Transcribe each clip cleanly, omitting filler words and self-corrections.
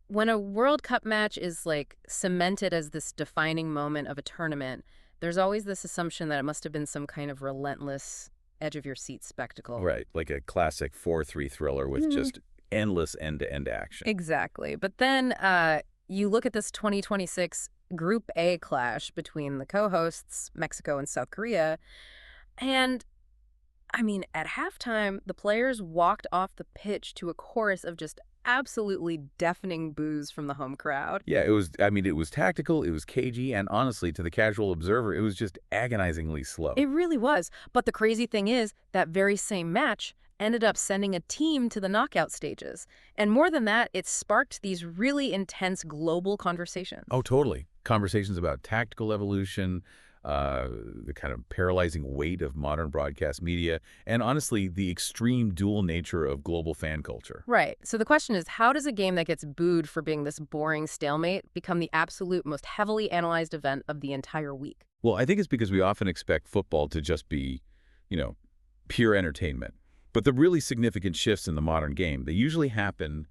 When a World Cup match is like cemented as this defining moment of a tournament, there's always this assumption that it must have been some kind of relentless edge of your seat spectacle. Right, like a classic 4-3 thriller with just endless end-to-end action. Exactly. But then you look at this 2026 Group A clash between the co-hosts, Mexico and South Korea, and I mean, at halftime, the players walked off the pitch to a chorus of just absolutely deafening boos from the home crowd. Yeah, it was tactical, it was cagey, and honestly, to the casual observer, it was just agonizingly slow. It really was. But the crazy thing is, that very same match ended up sending a team to the knockout stages. And more than that, it sparked these really intense global conversations. Oh, totally. Conversations about tactical evolution, the kind of paralyzing weight of modern broadcast media, and honestly, the extreme dual nature of global fan culture. Right. So the question is, how does a game that gets booed for being this boring stalemate become the absolute most heavily analyzed event of the entire week? Well, I think it's because we often expect football to just be, pure entertainment. But the really significant shifts in the modern game, they usually happen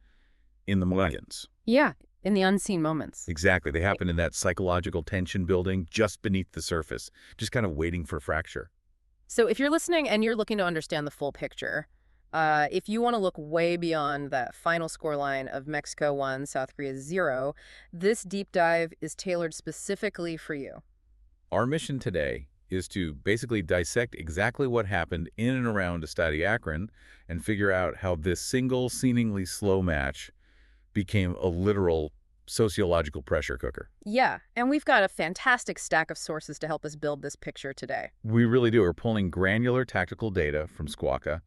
in the margins. Yeah, in the unseen moments. Exactly. They happen in that psychological tension building just beneath the surface, just kind of waiting for fracture. So if you're listening and you're looking to understand the full picture, if you want to look way beyond that final scoreline of Mexico 1, South Korea 0, this deep dive is tailored specifically for you. Our mission today is to basically dissect exactly what happened in and around Estadio Akron and figure out how this single, seemingly slow match became a literal sociological pressure cooker. Yeah, and we've got a fantastic stack of sources to help us build this picture today. We really do. We're pulling granular tactical data from Squawka.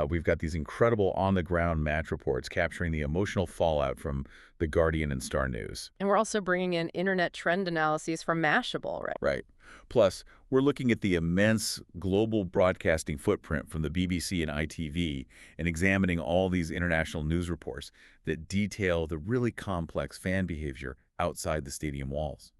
We've got these incredible on-the-ground match reports capturing the emotional fallout from The Guardian and Star News. And we're also bringing in internet trend analyses from Mashable, right? Right. Plus, we're looking at the immense global broadcasting footprint from the BBC and ITV and examining all these international news reports that detail the really complex fan behavior outside the stadium walls.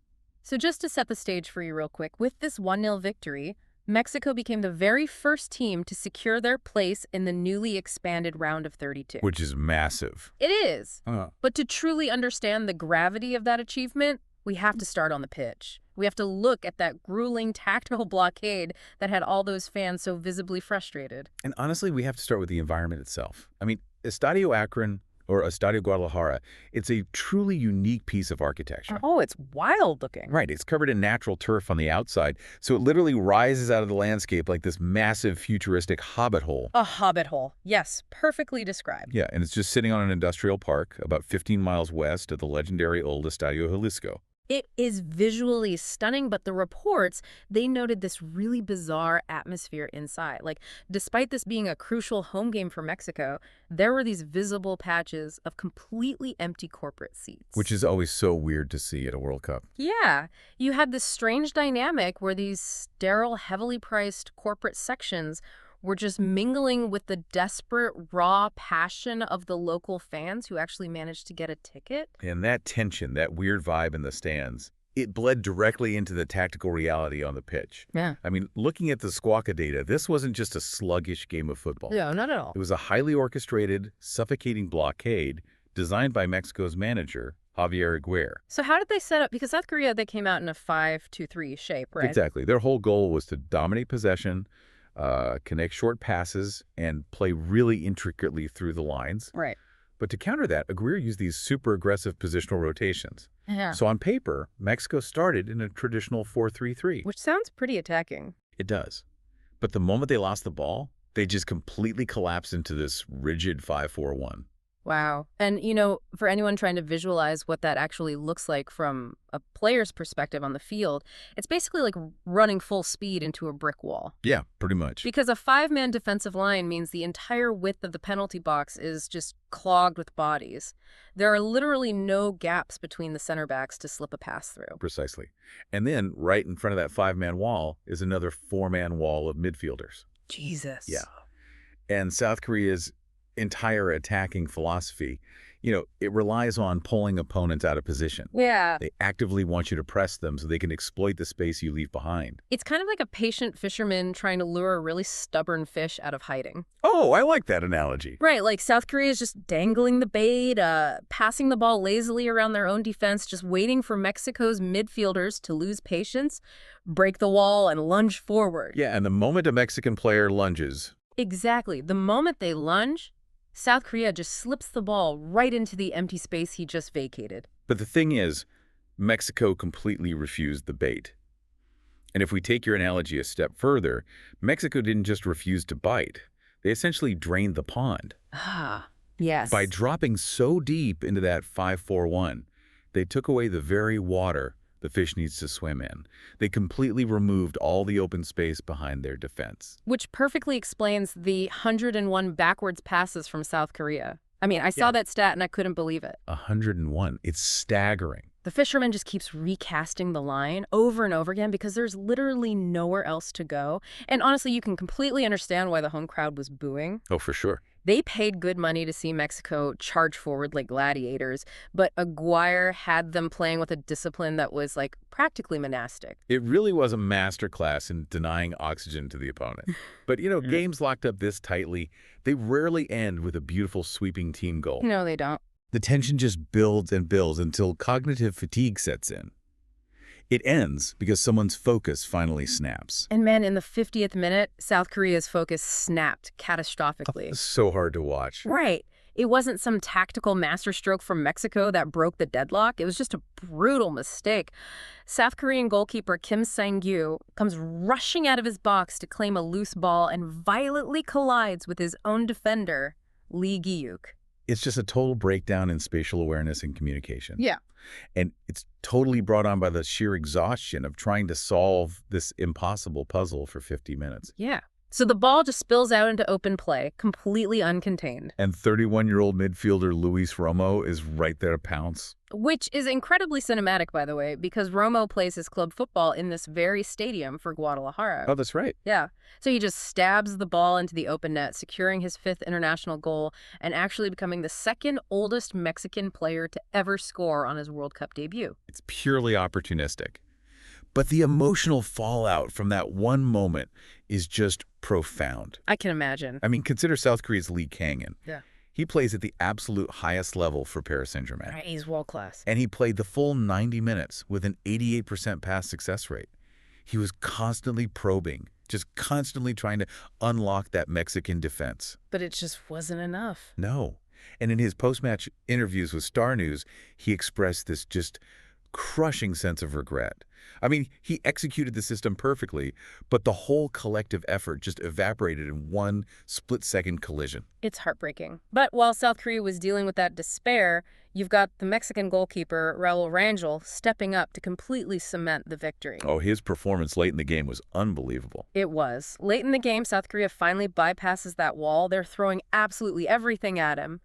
So just to set the stage for you real quick, with this 1-0 victory, Mexico became the very first team to secure their place in the newly expanded round of 32. Which is massive. It is. But to truly understand the gravity of that achievement, we have to start on the pitch. We have to look at that grueling tactical blockade that had all those fans so visibly frustrated. And honestly, we have to start with the environment itself. I mean, Estadio Akron or Estadio Guadalajara, it's a truly unique piece of architecture. Oh, it's wild looking. Right. It's covered in natural turf on the outside, so it literally rises out of the landscape like this massive futuristic hobbit hole. A hobbit hole. Yes, perfectly described. Yeah, and it's just sitting on an industrial park about 15 miles west of the legendary old Estadio Jalisco. It is visually stunning, but the reports, they noted this really bizarre atmosphere inside. Like, despite this being a crucial home game for Mexico, there were these visible patches of completely empty corporate seats. Which is always so weird to see at a World Cup. Yeah. You had this strange dynamic where these sterile, heavily priced corporate sections were just mingling with the desperate, raw passion of the local fans who actually managed to get a ticket. And that tension, that weird vibe in the stands, it bled directly into the tactical reality on the pitch. Yeah. I mean, looking at the Squawka data, this wasn't just a sluggish game of football. No, not at all. It was a highly orchestrated, suffocating blockade designed by Mexico's manager, Javier Aguirre. So how did they set up? Because South Korea, they came out in a 5-2-3 shape, right? Exactly. Their whole goal was to dominate possession, connect short passes, and play really intricately through the lines. Right. But to counter that, Aguirre used these super aggressive positional rotations. Yeah. So on paper, Mexico started in a traditional 4-3-3. Which sounds pretty attacking. It does. But the moment they lost the ball, they just completely collapsed into this rigid 5-4-1. Wow. And, for anyone trying to visualize what that actually looks like from a player's perspective on the field, it's basically like running full speed into a brick wall. Yeah, pretty much. Because a 5-man defensive line means the entire width of the penalty box is just clogged with bodies. There are literally no gaps between the center backs to slip a pass through. Precisely. And then right in front of that 5-man wall is another 4-man wall of midfielders. Jesus. Yeah. And South Korea's entire attacking philosophy, It relies on pulling opponents out of position. Yeah. They actively want you to press them so they can exploit the space you leave behind. It's kind of like a patient fisherman trying to lure a really stubborn fish out of hiding. Oh, I like that analogy. Right, like South Korea is just dangling the bait, passing the ball lazily around their own defense, just waiting for Mexico's midfielders to lose patience, break the wall, and lunge forward. Yeah, and the moment a Mexican player lunges, Exactly. The moment they lunge, South Korea just slips the ball right into the empty space he just vacated. but the thing is, Mexico completely refused the bait. And if we take your analogy a step further, Mexico didn't just refuse to bite. They essentially drained the pond. Ah, yes. By dropping so deep into that 5-4-1, they took away the very water the fish needs to swim in. They completely removed all the open space behind their defense. Which perfectly explains the 101 backwards passes from South Korea. I mean, I saw that stat and I couldn't believe it. 101. It's staggering. The fisherman just keeps recasting the line over and over again because there's literally nowhere else to go. And honestly, you can completely understand why the home crowd was booing. Oh, for sure. They paid good money to see Mexico charge forward like gladiators, but Aguirre had them playing with a discipline that was like practically monastic. It really was a masterclass in denying oxygen to the opponent. But, games locked up this tightly, they rarely end with a beautiful sweeping team goal. No, they don't. The tension just builds and builds until cognitive fatigue sets in. It ends because someone's focus finally snaps. And man, in the 50th minute, South Korea's focus snapped catastrophically. So hard to watch. Right. It wasn't some tactical masterstroke from Mexico that broke the deadlock. It was just a brutal mistake. South Korean goalkeeper Kim Sang-gyu comes rushing out of his box to claim a loose ball and violently collides with his own defender, Lee Gi-yuk. It's just a total breakdown in spatial awareness and communication. Yeah. And it's totally brought on by the sheer exhaustion of trying to solve this impossible puzzle for 50 minutes. Yeah. So the ball just spills out into open play, completely uncontained. And 31-year-old midfielder Luis Romo is right there to pounce. Which is incredibly cinematic, by the way, because Romo plays his club football in this very stadium for Guadalajara. Oh, that's right. Yeah. So he just stabs the ball into the open net, securing his 5th international goal and actually becoming the 2nd oldest Mexican player to ever score on his World Cup debut. It's purely opportunistic. But the emotional fallout from that one moment is just profound. I can imagine. I mean, consider South Korea's Lee Kang-in. Yeah. He plays at the absolute highest level for Paris Saint-Germain. Right, he's world class. And he played the full 90 minutes with an 88% pass success rate. He was constantly probing, just constantly trying to unlock that Mexican defense. But it just wasn't enough. No. And in his post-match interviews with Star News, he expressed this just crushing sense of regret. I mean, he executed the system perfectly, but the whole collective effort just evaporated in one split-second collision. It's heartbreaking. But while South Korea was dealing with that despair, you've got the Mexican goalkeeper, Raul Rangel, stepping up to completely cement the victory. Oh, his performance late in the game was unbelievable. It was. Late in the game, South Korea finally bypasses that wall. They're throwing absolutely everything at him.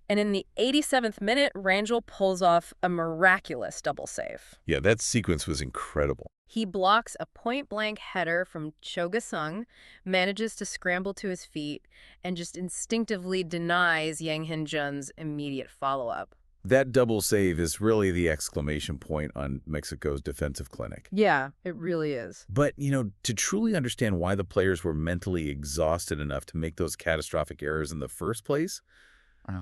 And in the 87th minute, Rangel pulls off a miraculous double save. Yeah, that sequence was incredible. He blocks a point-blank header from Cho Ga-sung, manages to scramble to his feet, and just instinctively denies Yang Hin-jun's immediate follow-up. That double save is really the exclamation point on Mexico's defensive clinic. Yeah, it really is. But, to truly understand why the players were mentally exhausted enough to make those catastrophic errors in the first place,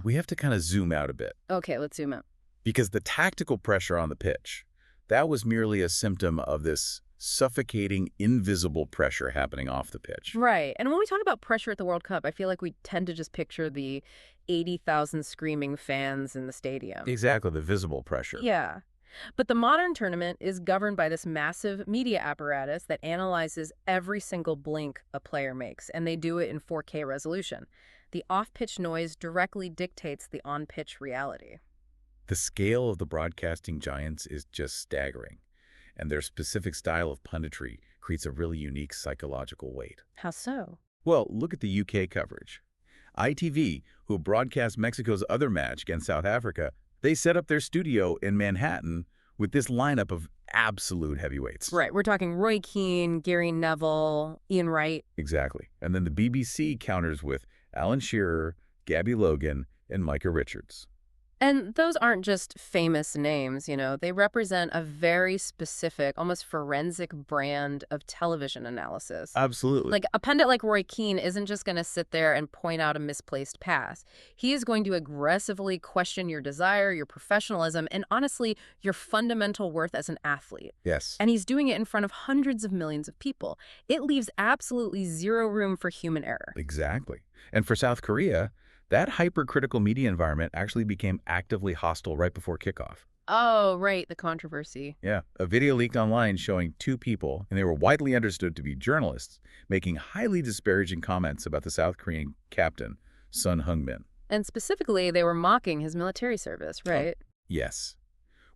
we have to kind of zoom out a bit. Okay, let's zoom out. Because the tactical pressure on the pitch, that was merely a symptom of this suffocating, invisible pressure happening off the pitch. Right. And when we talk about pressure at the World Cup, I feel like we tend to just picture the 80,000 screaming fans in the stadium. Exactly, the visible pressure. Yeah. But the modern tournament is governed by this massive media apparatus that analyzes every single blink a player makes, and they do it in 4K resolution. The off-pitch noise directly dictates the on-pitch reality. The scale of the broadcasting giants is just staggering, and their specific style of punditry creates a really unique psychological weight. How so? Well, look at the UK coverage. ITV, who broadcast Mexico's other match against South Africa, they set up their studio in Manhattan with this lineup of absolute heavyweights. Right. We're talking Roy Keane, Gary Neville, Ian Wright. Exactly. And then the BBC counters with Alan Shearer, Gabby Logan, and Micah Richards. And those aren't just famous names, they represent a very specific, almost forensic brand of television analysis. Absolutely. Like, a pundit like Roy Keane isn't just going to sit there and point out a misplaced pass. He is going to aggressively question your desire, your professionalism, and honestly, your fundamental worth as an athlete. Yes. And he's doing it in front of hundreds of millions of people. It leaves absolutely zero room for human error. Exactly. And for South Korea, that hypercritical media environment actually became actively hostile right before kickoff. Oh, right, the controversy. Yeah, a video leaked online showing two people, and they were widely understood to be journalists, making highly disparaging comments about the South Korean captain, Sun Heung-min. And specifically, they were mocking his military service, right? Yes,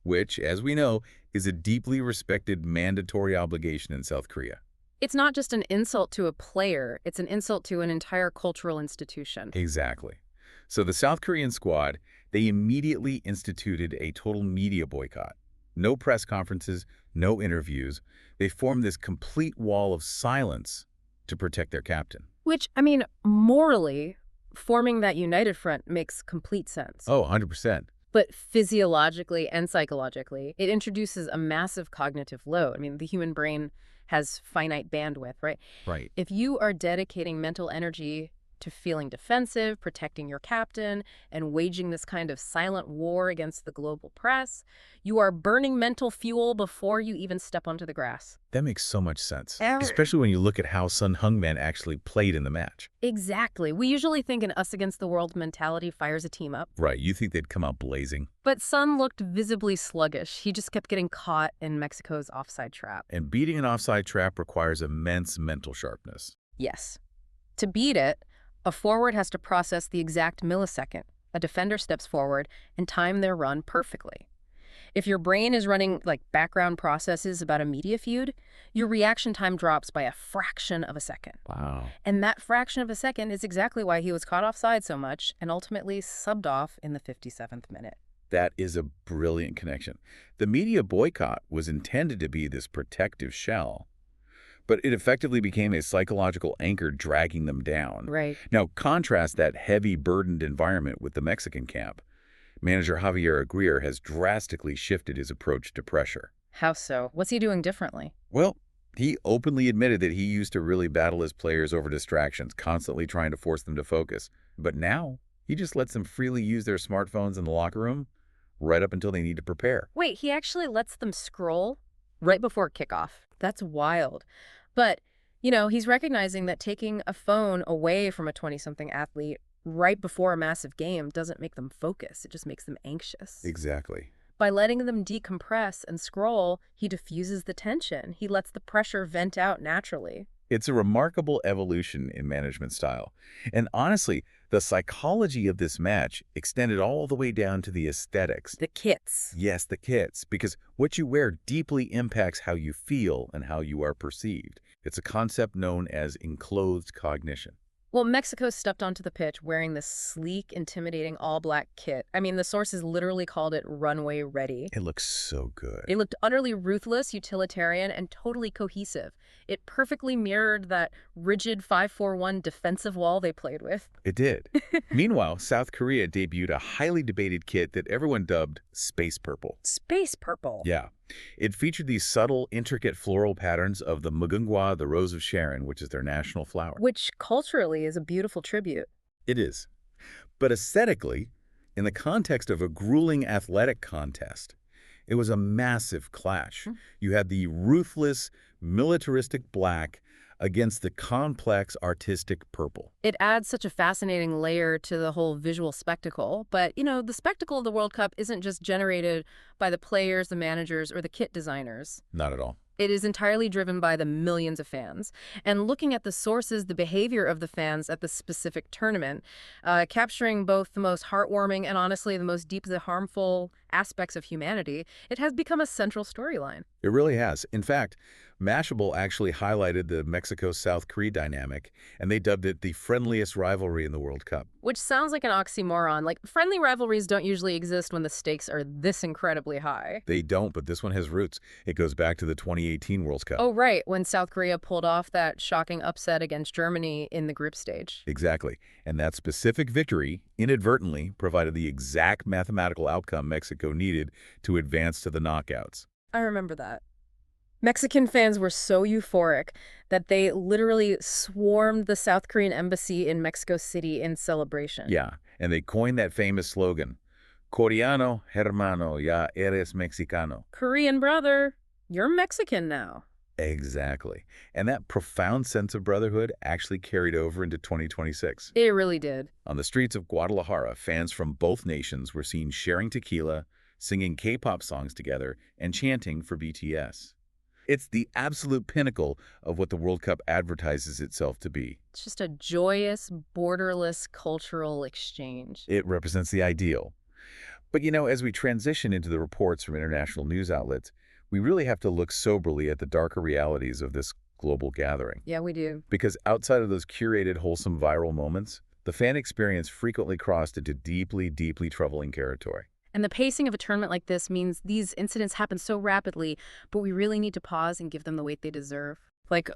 which, as we know, is a deeply respected mandatory obligation in South Korea. It's not just an insult to a player, it's an insult to an entire cultural institution. Exactly. So the South Korean squad, they immediately instituted a total media boycott. No press conferences, no interviews. They formed this complete wall of silence to protect their captain. Which, morally, forming that united front makes complete sense. Oh, 100%. But physiologically and psychologically, it introduces a massive cognitive load. The human brain has finite bandwidth, right? Right. If you are dedicating mental energy to feeling defensive, protecting your captain, and waging this kind of silent war against the global press, you are burning mental fuel before you even step onto the grass. That makes so much sense, especially when you look at how Sun Heung-min actually played in the match. Exactly. We usually think an us against the world mentality fires a team up. Right, you think they'd come out blazing. But Sun looked visibly sluggish. He just kept getting caught in Mexico's offside trap. And beating an offside trap requires immense mental sharpness. Yes. To beat it, a forward has to process the exact millisecond. A defender steps forward and time their run perfectly. If your brain is running background processes about a media feud, your reaction time drops by a fraction of a second. Wow. And that fraction of a second is exactly why he was caught offside so much and ultimately subbed off in the 57th minute. That is a brilliant connection. The media boycott was intended to be this protective shell, but it effectively became a psychological anchor dragging them down. Right. Now, contrast that heavy, burdened environment with the Mexican camp. Manager Javier Aguirre has drastically shifted his approach to pressure. How so? What's he doing differently? Well, he openly admitted that he used to really battle his players over distractions, constantly trying to force them to focus. But now, he just lets them freely use their smartphones in the locker room right up until they need to prepare. Wait, he actually lets them scroll right before kickoff. That's wild. But, he's recognizing that taking a phone away from a 20-something athlete right before a massive game doesn't make them focus. It just makes them anxious. Exactly. By letting them decompress and scroll, he diffuses the tension. He lets the pressure vent out naturally. It's a remarkable evolution in management style. And honestly, the psychology of this match extended all the way down to the aesthetics. The kits. Yes, the kits, because what you wear deeply impacts how you feel and how you are perceived. It's a concept known as enclosed cognition. Well, Mexico stepped onto the pitch wearing this sleek, intimidating all-black kit. The sources literally called it runway ready. It looks so good. It looked utterly ruthless, utilitarian, and totally cohesive. It perfectly mirrored that rigid 5-4-1 defensive wall they played with. It did. Meanwhile, South Korea debuted a highly debated kit that everyone dubbed Space Purple. Space purple? Yeah. It featured these subtle, intricate floral patterns of the Mugunghwa, the Rose of Sharon, which is their national flower. Which culturally is a beautiful tribute. It is. But aesthetically, in the context of a grueling athletic contest, it was a massive clash. You had the ruthless, militaristic black against the complex, artistic purple. It adds such a fascinating layer to the whole visual spectacle. But, the spectacle of the World Cup isn't just generated by the players, the managers, or the kit designers. Not at all. It is entirely driven by the millions of fans. And looking at the sources, the behavior of the fans at the specific tournament, capturing both the most heartwarming and honestly the most deeply harmful aspects of humanity, it has become a central storyline. It really has. In fact, Mashable actually highlighted the Mexico-South Korea dynamic, and they dubbed it the friendliest rivalry in the World Cup. Which sounds like an oxymoron. Like, friendly rivalries don't usually exist when the stakes are this incredibly high. They don't, but this one has roots. It goes back to the 2018 World Cup. Oh, right, when South Korea pulled off that shocking upset against Germany in the group stage. Exactly. And that specific victory inadvertently provided the exact mathematical outcome Mexico needed to advance to the knockouts. I remember that. Mexican fans were so euphoric that they literally swarmed the South Korean embassy in Mexico City in celebration. Yeah, and they coined that famous slogan, Coreano hermano, ya eres mexicano. Korean brother, you're Mexican now. Exactly. And that profound sense of brotherhood actually carried over into 2026. It really did. On the streets of Guadalajara, fans from both nations were seen sharing tequila, singing K-pop songs together, and chanting for BTS. It's the absolute pinnacle of what the World Cup advertises itself to be. It's just a joyous, borderless cultural exchange. It represents the ideal. But as we transition into the reports from international news outlets, we really have to look soberly at the darker realities of this global gathering. Yeah, we do. Because outside of those curated, wholesome viral moments, the fan experience frequently crossed into deeply, deeply troubling territory. And the pacing of a tournament like this means these incidents happen so rapidly, but we really need to pause and give them the weight they deserve. Like,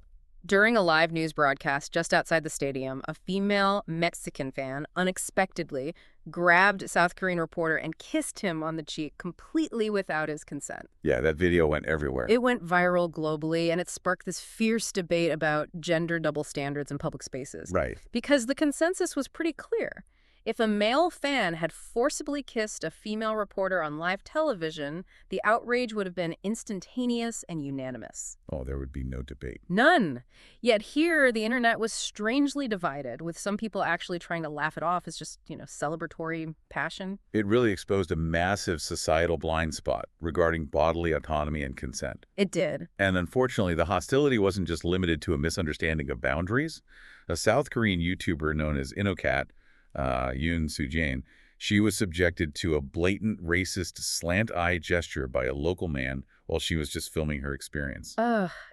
during a live news broadcast just outside the stadium, a female Mexican fan unexpectedly grabbed a South Korean reporter and kissed him on the cheek completely without his consent. Yeah, that video went everywhere. It went viral globally, and it sparked this fierce debate about gender double standards in public spaces. Right. Because the consensus was pretty clear. If a male fan had forcibly kissed a female reporter on live television, the outrage would have been instantaneous and unanimous. Oh, there would be no debate. None. Yet here, the internet was strangely divided, with some people actually trying to laugh it off as just, celebratory passion. It really exposed a massive societal blind spot regarding bodily autonomy and consent. It did. And unfortunately, the hostility wasn't just limited to a misunderstanding of boundaries. A South Korean YouTuber known as InnoCat, Yoon Soo-jae, she was subjected to a blatant racist slant-eye gesture by a local man while she was just filming her experience.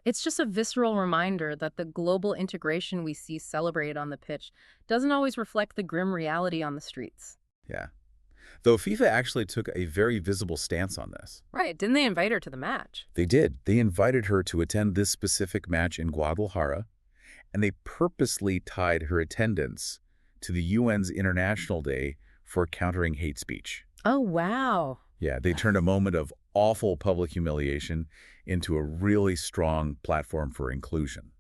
It's just a visceral reminder that the global integration we see celebrated on the pitch doesn't always reflect the grim reality on the streets. Yeah. Though FIFA actually took a very visible stance on this. Right. Didn't they invite her to the match? They did. They invited her to attend this specific match in Guadalajara, and they purposely tied her attendance to the UN's International Day for countering hate speech. Oh, wow. Yeah, they turned a moment of awful public humiliation into a really strong platform for inclusion.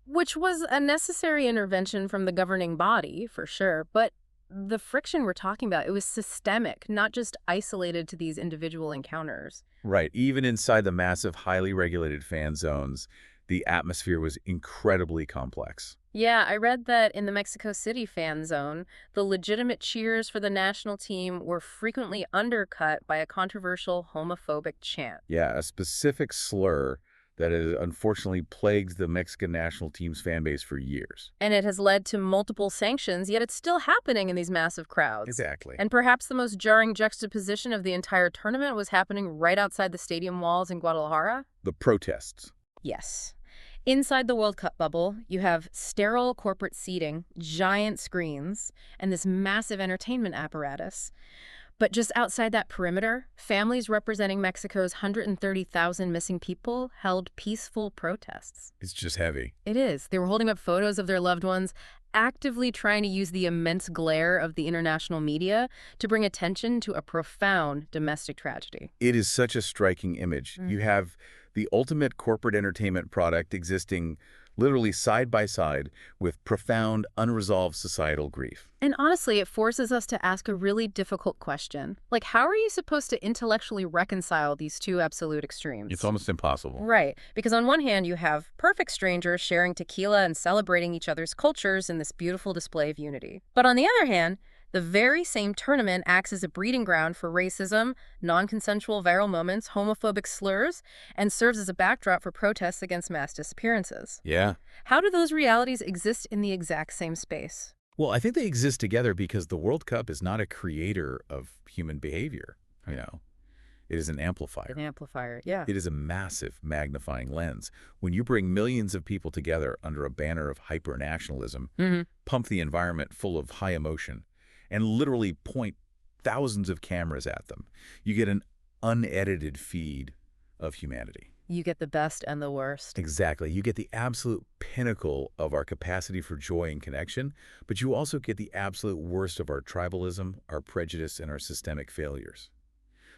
Which was a necessary intervention from the governing body, for sure. But the friction we're talking about, it was systemic, not just isolated to these individual encounters. Right. Even inside the massive, highly regulated fan zones, the atmosphere was incredibly complex. Yeah, I read that in the Mexico City fan zone, the legitimate cheers for the national team were frequently undercut by a controversial homophobic chant. Yeah, a specific slur that has unfortunately plagued the Mexican national team's fan base for years. And it has led to multiple sanctions, yet it's still happening in these massive crowds. Exactly. And perhaps the most jarring juxtaposition of the entire tournament was happening right outside the stadium walls in Guadalajara. The protests. Yes. Inside the World Cup bubble, you have sterile corporate seating, giant screens, and this massive entertainment apparatus. But just outside that perimeter, families representing Mexico's 130,000 missing people held peaceful protests. It's just heavy. It is. They were holding up photos of their loved ones, actively trying to use the immense glare of the international media to bring attention to a profound domestic tragedy. It is such a striking image. You have the ultimate corporate entertainment product existing literally side by side with profound, unresolved societal grief. And honestly, it forces us to ask a really difficult question. Like, how are you supposed to intellectually reconcile these two absolute extremes? It's almost impossible. Right. Because on one hand, you have perfect strangers sharing tequila and celebrating each other's cultures in this beautiful display of unity. But on the other hand, the very same tournament acts as a breeding ground for racism, non-consensual viral moments, homophobic slurs, and serves as a backdrop for protests against mass disappearances. Yeah. How do those realities exist in the exact same space? Well, I think they exist together because the World Cup is not a creator of human behavior, It is an amplifier. An amplifier, yeah. It is a massive magnifying lens. When you bring millions of people together under a banner of hyper-nationalism, pump the environment full of high emotion, and literally point thousands of cameras at them, you get an unedited feed of humanity. You get the best and the worst. Exactly. You get the absolute pinnacle of our capacity for joy and connection, but you also get the absolute worst of our tribalism, our prejudice, and our systemic failures.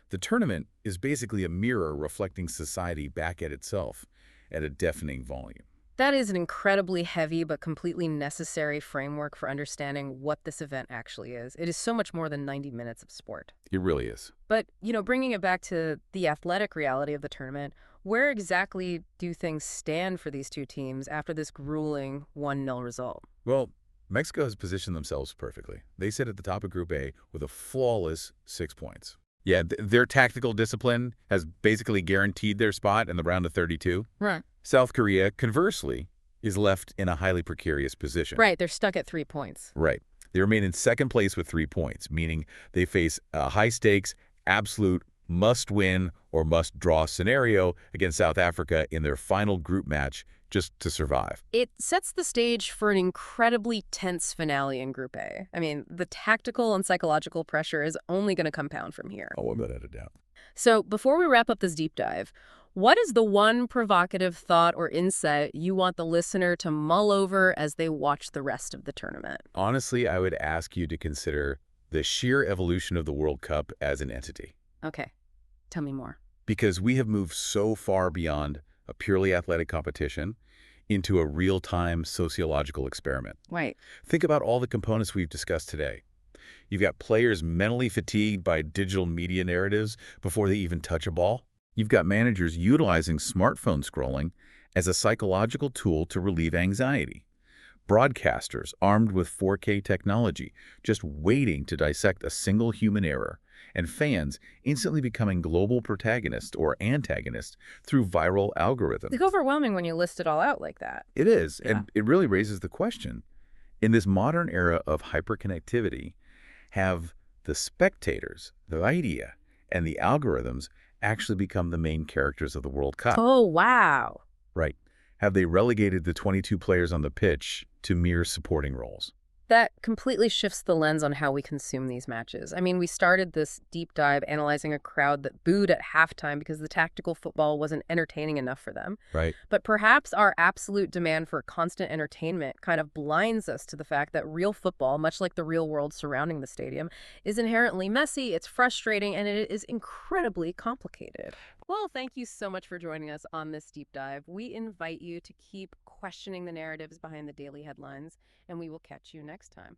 The tournament is basically a mirror reflecting society back at itself at a deafening volume. That is an incredibly heavy but completely necessary framework for understanding what this event actually is. It is so much more than 90 minutes of sport. It really is. But, bringing it back to the athletic reality of the tournament, where exactly do things stand for these two teams after this grueling 1-0 result? Well, Mexico has positioned themselves perfectly. They sit at the top of Group A with a flawless 6 points. Yeah, their tactical discipline has basically guaranteed their spot in the round of 32. Right. South Korea, conversely, is left in a highly precarious position. Right, they're stuck at 3 points. Right. They remain in second place with 3 points, meaning they face a high-stakes, absolute must-win or must-draw scenario against South Africa in their final group match just to survive. It sets the stage for an incredibly tense finale in Group A. I mean, the tactical and psychological pressure is only going to compound from here. Oh, without a doubt. So before we wrap up this deep dive, what is the one provocative thought or insight you want the listener to mull over as they watch the rest of the tournament? Honestly, I would ask you to consider the sheer evolution of the World Cup as an entity. Okay, tell me more. Because we have moved so far beyond a purely athletic competition into a real-time sociological experiment. Right. Think about all the components we've discussed today. You've got players mentally fatigued by digital media narratives before they even touch a ball. You've got managers utilizing smartphone scrolling as a psychological tool to relieve anxiety. Broadcasters armed with 4K technology just waiting to dissect a single human error. And fans instantly becoming global protagonists or antagonists through viral algorithms. It's overwhelming when you list it all out like that. It is, Yeah. and it really raises the question. In this modern era of hyperconnectivity, have the spectators, the media, and the algorithms actually become the main characters of the World Cup? Oh, wow. Right. Have they relegated the 22 players on the pitch to mere supporting roles? That completely shifts the lens on how we consume these matches. I mean, we started this deep dive analyzing a crowd that booed at halftime because the tactical football wasn't entertaining enough for them. Right. But perhaps our absolute demand for constant entertainment kind of blinds us to the fact that real football, much like the real world surrounding the stadium, is inherently messy, it's frustrating, and it is incredibly complicated. Well, thank you so much for joining us on this deep dive. We invite you to keep questioning the narratives behind the daily headlines, and we will catch you next time.